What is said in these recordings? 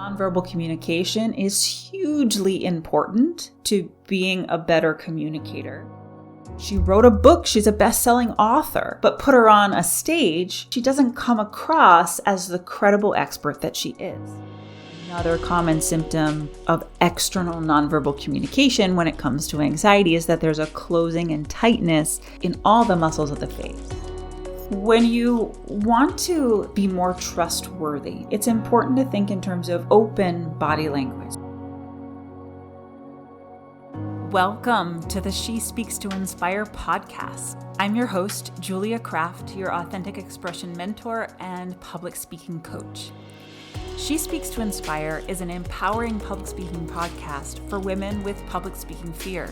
Nonverbal communication is hugely important to being a better communicator. She wrote a book, she's a best-selling author, but put her on a stage, she doesn't come across as the credible expert that she is. Another common symptom of external nonverbal communication when it comes to anxiety is that there's a closing and tightness in all the muscles of the face. When you want to be more trustworthy, it's important to think in terms of open body language. Welcome to the She Speaks to Inspire podcast. I'm your host, Julia Kraft, your authentic expression mentor and public speaking coach. She Speaks to Inspire is an empowering public speaking podcast for women with public speaking fear.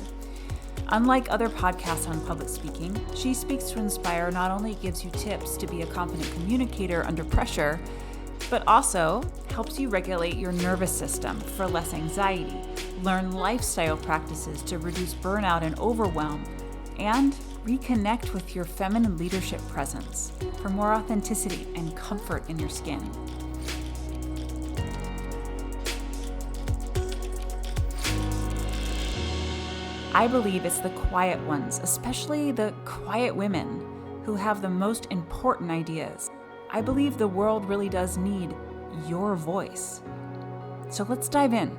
Unlike other podcasts on public speaking, She Speaks to Inspire not only gives you tips to be a confident communicator under pressure, but also helps you regulate your nervous system for less anxiety, learn lifestyle practices to reduce burnout and overwhelm, and reconnect with your feminine leadership presence for more authenticity and comfort in your skin. I believe it's the quiet ones, especially the quiet women, who have the most important ideas. I believe the world really does need your voice. So let's dive in.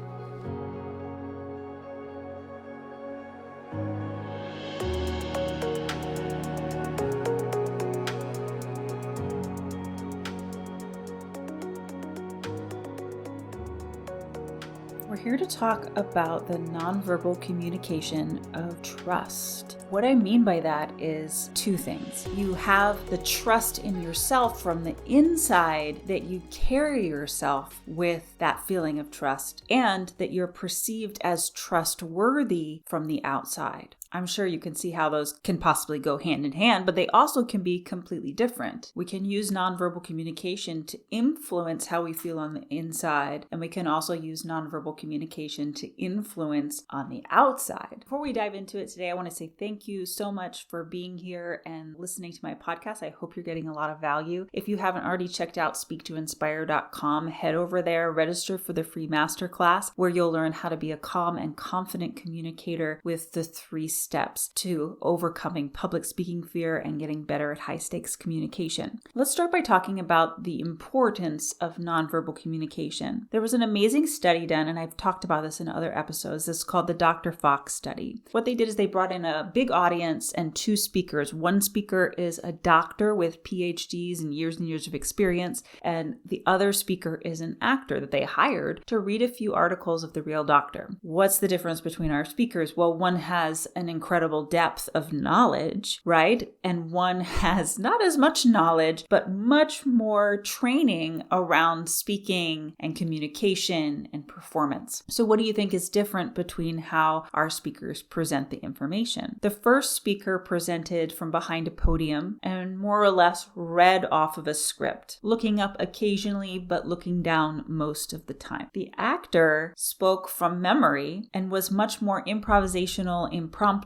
We're here to talk about the nonverbal communication of trust. What I mean by that is two things. You have the trust in yourself from the inside, that you carry yourself with that feeling of trust, and that you're perceived as trustworthy from the outside. I'm sure you can see how those can possibly go hand in hand, but they also can be completely different. We can use nonverbal communication to influence how we feel on the inside, and we can also use nonverbal communication to influence on the outside. Before we dive into it today, I want to say thank you so much for being here and listening to my podcast. I hope you're getting a lot of value. If you haven't already checked out speaktoinspire.com, head over there, register for the free masterclass where you'll learn how to be a calm and confident communicator with the 3 steps to overcoming public speaking fear and getting better at high stakes communication. Let's start by talking about the importance of nonverbal communication. There was an amazing study done, and I've talked about this in other episodes. This is called the Dr. Fox study. What they did is they brought in a big audience and 2 speakers. One speaker is a doctor with PhDs and years of experience, and the other speaker is an actor that they hired to read a few articles of The Real Doctor. What's the difference between our speakers? Well, one has an incredible depth of knowledge, right? And one has not as much knowledge, but much more training around speaking and communication and performance. So what do you think is different between how our speakers present the information? The first speaker presented from behind a podium and more or less read off of a script, looking up occasionally, but looking down most of the time. The actor spoke from memory and was much more improvisational, impromptu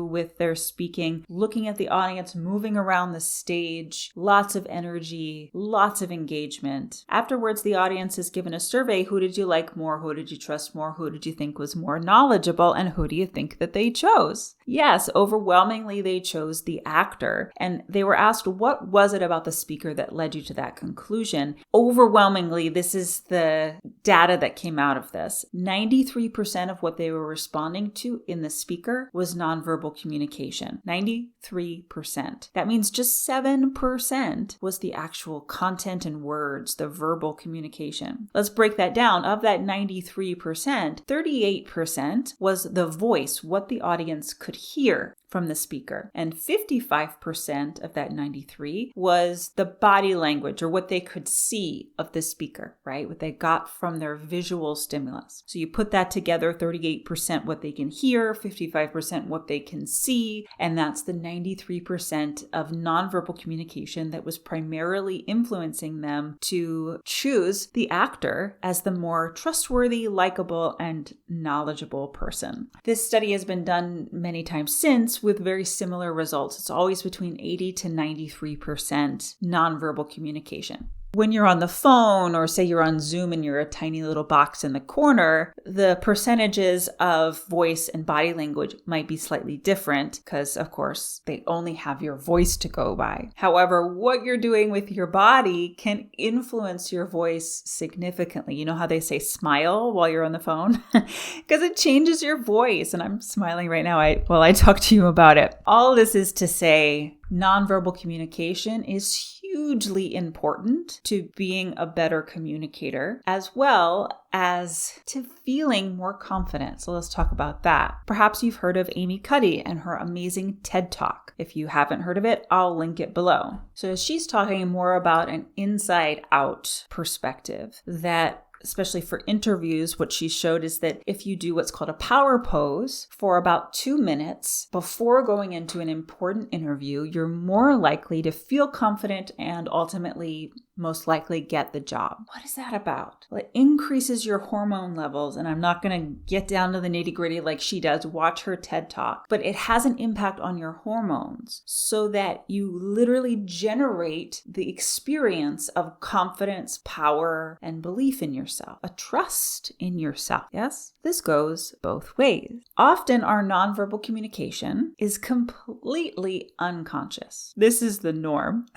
with their speaking, looking at the audience, moving around the stage, lots of energy, lots of engagement. Afterwards, the audience is given a survey. Who did you like more? Who did you trust more? Who did you think was more knowledgeable? And who do you think that they chose? Yes, overwhelmingly, they chose the actor. And they were asked, what was it about the speaker that led you to that conclusion? Overwhelmingly, this is the data that came out of this. 93% of what they were responding to in the speaker was nonverbal communication. 93%. That means just 7% was the actual content and words, the verbal communication. Let's break that down. Of that 93%, 38% was the voice, what the audience could hear from the speaker. And 55% of that 93 was the body language, or what they could see of the speaker, right? What they got from their visual stimulus. So you put that together, 38% what they can hear, 55% what they can see, and that's the 93% of nonverbal communication that was primarily influencing them to choose the actor as the more trustworthy, likable, and knowledgeable person. This study has been done many times since with very similar results. It's always between 80 to 93% nonverbal communication. When you're on the phone, or say you're on Zoom and you're a tiny little box in the corner, the percentages of voice and body language might be slightly different because, of course, they only have your voice to go by. However, what you're doing with your body can influence your voice significantly. You know how they say smile while you're on the phone? Because it changes your voice. And I'm smiling right now while I talk to you about it. All this is to say, nonverbal communication is hugely important to being a better communicator, as well as to feeling more confident. So let's talk about that. Perhaps you've heard of Amy Cuddy and her amazing TED Talk. If you haven't heard of it, I'll link it below. So she's talking more about an inside-out perspective that, especially for interviews, what she showed is that if you do what's called a power pose for about 2 minutes before going into an important interview, you're more likely to feel confident and ultimately most likely get the job. What is that about? Well, it increases your hormone levels, and I'm not going to get down to the nitty-gritty like she does. Watch her TED Talk. But it has an impact on your hormones so that you literally generate the experience of confidence, power, and belief in yourself, a trust in yourself. Yes? This goes both ways. Often our nonverbal communication is completely unconscious. This is the norm.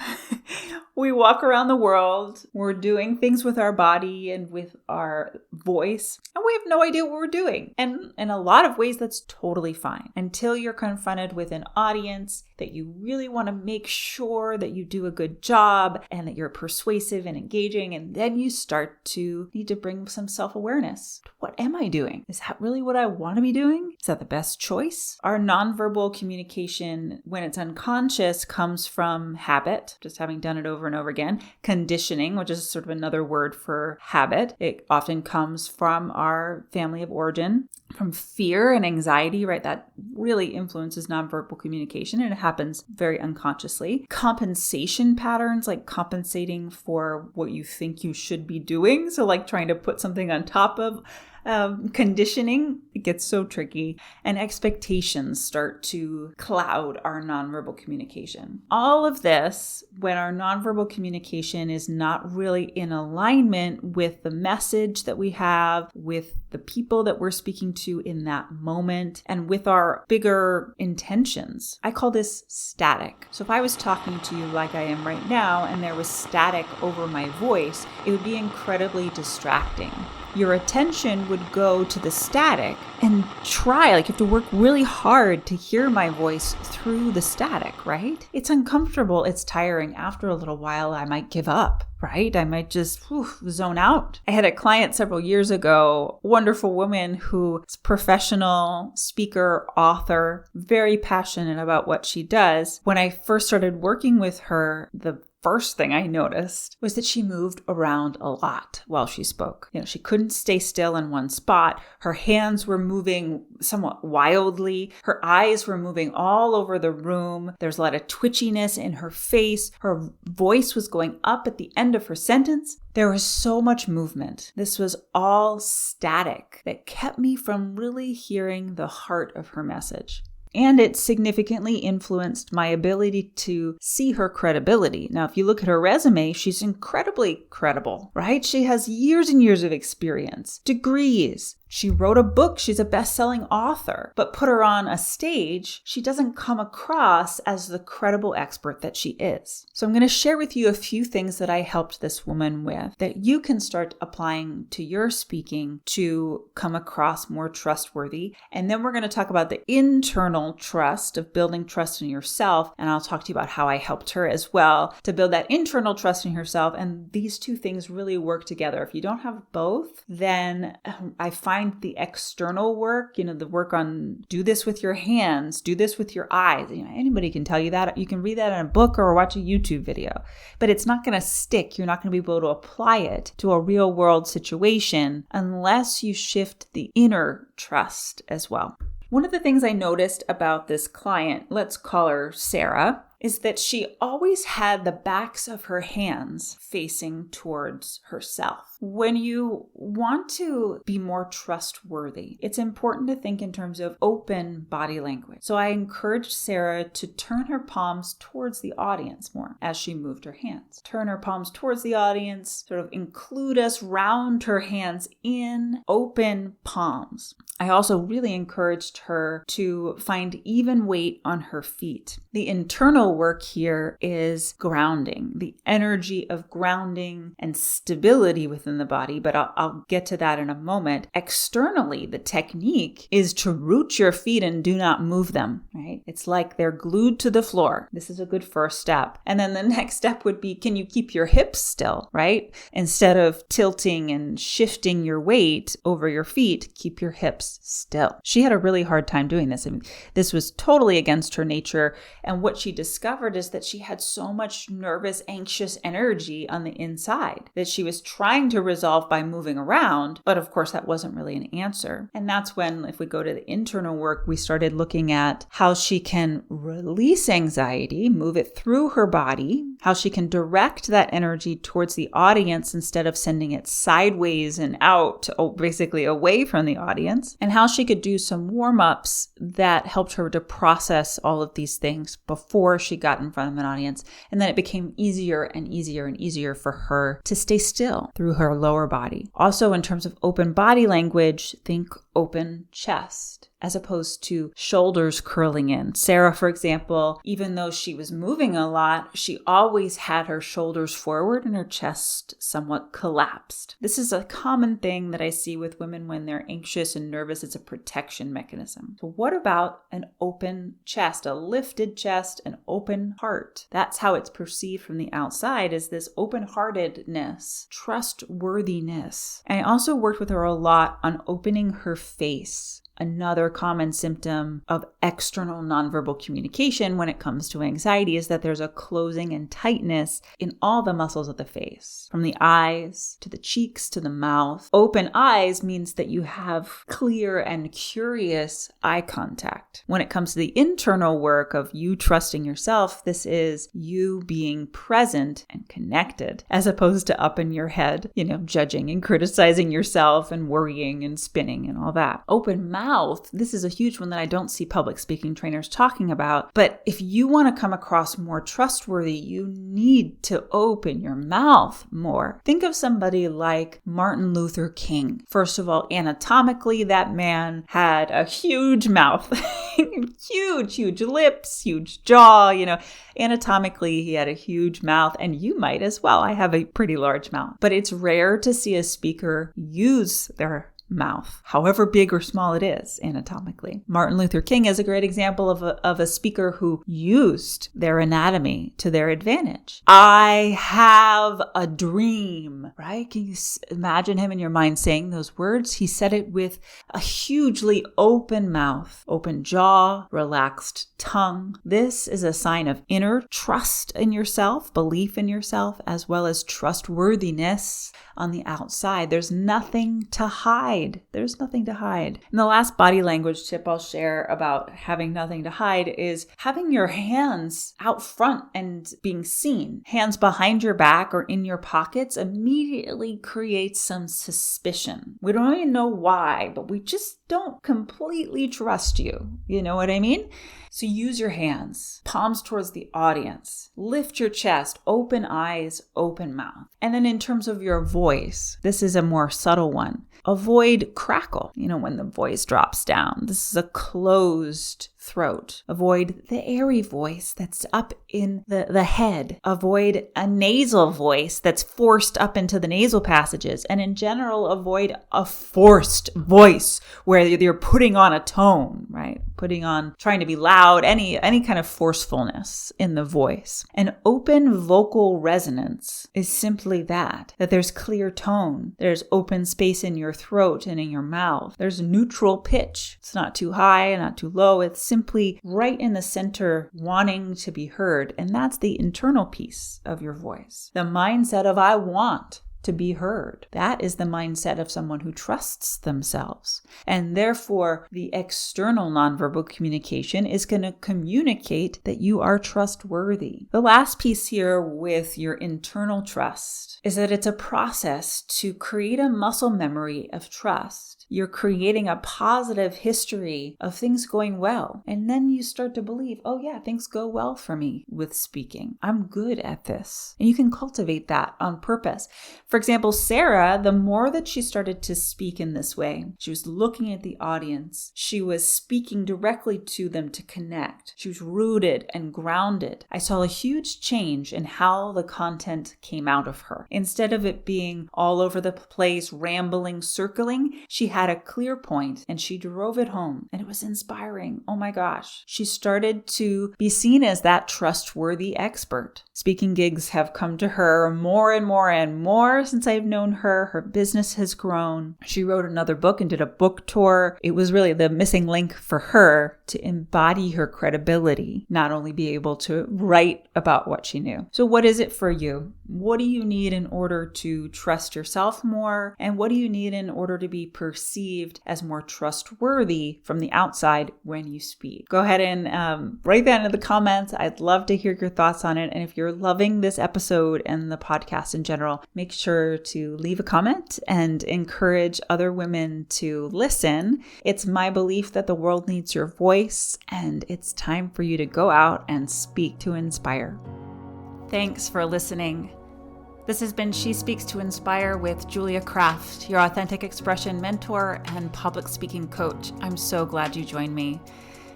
We walk around the world, we're doing things with our body and with our voice, and we have no idea what we're doing. And in a lot of ways, that's totally fine until you're confronted with an audience that you really want to make sure that you do a good job and that you're persuasive and engaging. And then you start to need to bring some self-awareness. What am I doing? Is that really what I want to be doing? Is that the best choice? Our nonverbal communication, when it's unconscious, comes from habit, just having done it over and over again. Conditioning, which is sort of another word for habit. It often comes from our family of origin, from fear and anxiety, right? That really influences nonverbal communication, and it happens very unconsciously. Compensation patterns, like compensating for what you think you should be doing. So like trying to put something on top of conditioning, it gets so tricky, and expectations start to cloud our nonverbal communication. All of this, when our nonverbal communication is not really in alignment with the message that we have, with the people that we're speaking to in that moment, and with our bigger intentions. I call this static. So if I was talking to you like I am right now, and there was static over my voice, it would be incredibly distracting. Your attention would go to the static and try, like you have to work really hard to hear my voice through the static, right? It's uncomfortable. It's tiring. After a little while, I might give up, right? I might just zone out. I had a client several years ago, wonderful woman who is professional speaker, author, very passionate about what she does. When I first started working with her, the first thing I noticed was that she moved around a lot while she spoke. She couldn't stay still in one spot. Her hands were moving somewhat wildly. Her eyes were moving all over the room. There's a lot of twitchiness in her face. Her voice was going up at the end of her sentence. There was so much movement. This was all static that kept me from really hearing the heart of her message. And it significantly influenced my ability to see her credibility. Now, if you look at her resume, she's incredibly credible, right? She has years and years of experience, degrees. She wrote a book. She's a best-selling author. But put her on a stage, she doesn't come across as the credible expert that she is. So I'm going to share with you a few things that I helped this woman with that you can start applying to your speaking to come across more trustworthy. And then we're going to talk about the internal trust of building trust in yourself. And I'll talk to you about how I helped her as well to build that internal trust in herself. And these two things really work together. If you don't have both, then I find the external work, the work on do this with your hands, do this with your eyes. Anybody can tell you that. You can read that in a book or watch a YouTube video, but it's not going to stick. You're not going to be able to apply it to a real world situation unless you shift the inner trust as well. One of the things I noticed about this client, let's call her Sarah, is that she always had the backs of her hands facing towards herself. When you want to be more trustworthy, it's important to think in terms of open body language. So I encouraged Sarah to turn her palms towards the audience more as she moved her hands. Turn her palms towards the audience, sort of include us, round her hands in open palms. I also really encouraged her to find even weight on her feet. The internal work here is grounding, the energy of grounding and stability within the body, but I'll get to that in a moment. Externally, the technique is to root your feet and do not move them, right? It's like they're glued to the floor. This is a good first step. And then the next step would be, can you keep your hips still, right? Instead of tilting and shifting your weight over your feet, keep your hips still. She had a really hard time doing this. I mean, this was totally against her nature. And what she discovered is that she had so much nervous, anxious energy on the inside that she was trying to resolve by moving around. But of course, that wasn't really an answer. And that's when, if we go to the internal work, we started looking at how she can release anxiety, move it through her body, how she can direct that energy towards the audience instead of sending it sideways and out, basically away from the audience, and how she could do some warm-ups that helped her to process all of these things before she got in front of an audience. And then it became easier and easier and easier for her to stay still through her lower body. Also, in terms of open body language, think open chest as opposed to shoulders curling in. Sarah, for example, even though she was moving a lot, she always had her shoulders forward and her chest somewhat collapsed. This is a common thing that I see with women when they're anxious and nervous. It's a protection mechanism. So what about an open chest, a lifted chest, an open heart? That's how it's perceived from the outside, is this open-heartedness, trustworthiness. And I also worked with her a lot on opening her face. Another common symptom of external nonverbal communication when it comes to anxiety is that there's a closing and tightness in all the muscles of the face, from the eyes to the cheeks to the mouth. Open eyes means that you have clear and curious eye contact. When it comes to the internal work of you trusting yourself, this is you being present and connected, as opposed to up in your head, judging and criticizing yourself and worrying and spinning and all that. Open mouth. This is a huge one that I don't see public speaking trainers talking about. But if you want to come across more trustworthy, you need to open your mouth more. Think of somebody like Martin Luther King. First of all, anatomically, that man had a huge mouth, huge lips, huge jaw, Anatomically, he had a huge mouth, and you might as well. I have a pretty large mouth. But it's rare to see a speaker use their mouth, however big or small it is anatomically. Martin Luther King is a great example of a speaker who used their anatomy to their advantage. I have a dream, right? Can you imagine him in your mind saying those words? He said it with a hugely open mouth, open jaw, relaxed tongue. This is a sign of inner trust in yourself, belief in yourself, as well as trustworthiness on the outside. There's nothing to hide. There's nothing to hide. And the last body language tip I'll share about having nothing to hide is having your hands out front and being seen. Hands behind your back or in your pockets immediately creates some suspicion. We don't even know why, but we just don't completely trust you. You know what I mean? So use your hands, palms towards the audience, lift your chest, open eyes, open mouth. And then in terms of your voice, this is a more subtle one. Avoid crackle, when the voice drops down. This is a closed throat. Avoid the airy voice that's up in the head. Avoid a nasal voice that's forced up into the nasal passages. And in general, avoid a forced voice where you're putting on a tone, right? Trying to be loud, any kind of forcefulness in the voice. An open vocal resonance is simply that there's clear tone. There's open space in your throat and in your mouth. There's neutral pitch. It's not too high, not too low. It's simply right in the center, wanting to be heard. And that's the internal piece of your voice. The mindset of I want to be heard. That is the mindset of someone who trusts themselves. And therefore, the external nonverbal communication is going to communicate that you are trustworthy. The last piece here with your internal trust is that it's a process to create a muscle memory of trust. You're creating a positive history of things going well. And then you start to believe, oh yeah, things go well for me with speaking. I'm good at this. And you can cultivate that on purpose. For example, Sarah, the more that she started to speak in this way, she was looking at the audience. She was speaking directly to them to connect. She was rooted and grounded. I saw a huge change in how the content came out of her. Instead of it being all over the place, rambling, circling, she had a clear point and she drove it home, and it was inspiring. Oh my gosh. She started to be seen as that trustworthy expert. Speaking gigs have come to her more and more and more since I've known her. Her business has grown. She wrote another book and did a book tour. It was really the missing link for her to embody her credibility, not only be able to write about what she knew. So what is it for you? What do you need in order to trust yourself more? And what do you need in order to be perceived as more trustworthy from the outside when you speak? Go ahead and write that in the comments. I'd love to hear your thoughts on it. And if you're loving this episode and the podcast in general, make sure to leave a comment and encourage other women to listen. It's my belief that the world needs your voice, and it's time for you to go out and speak to inspire. Thanks for listening. This has been She Speaks to Inspire with Julia Kraft, your authentic expression mentor and public speaking coach. I'm so glad you joined me.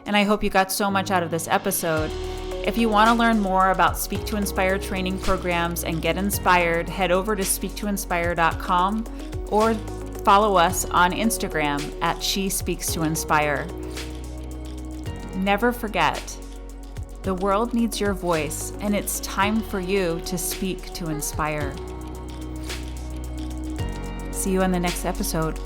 And I hope you got so much out of this episode. If you want to learn more about Speak to Inspire training programs and get inspired, head over to speaktoinspire.com or follow us on Instagram at She Speaks to Inspire. Never forget, the world needs your voice, and it's time for you to speak to inspire. See you on the next episode.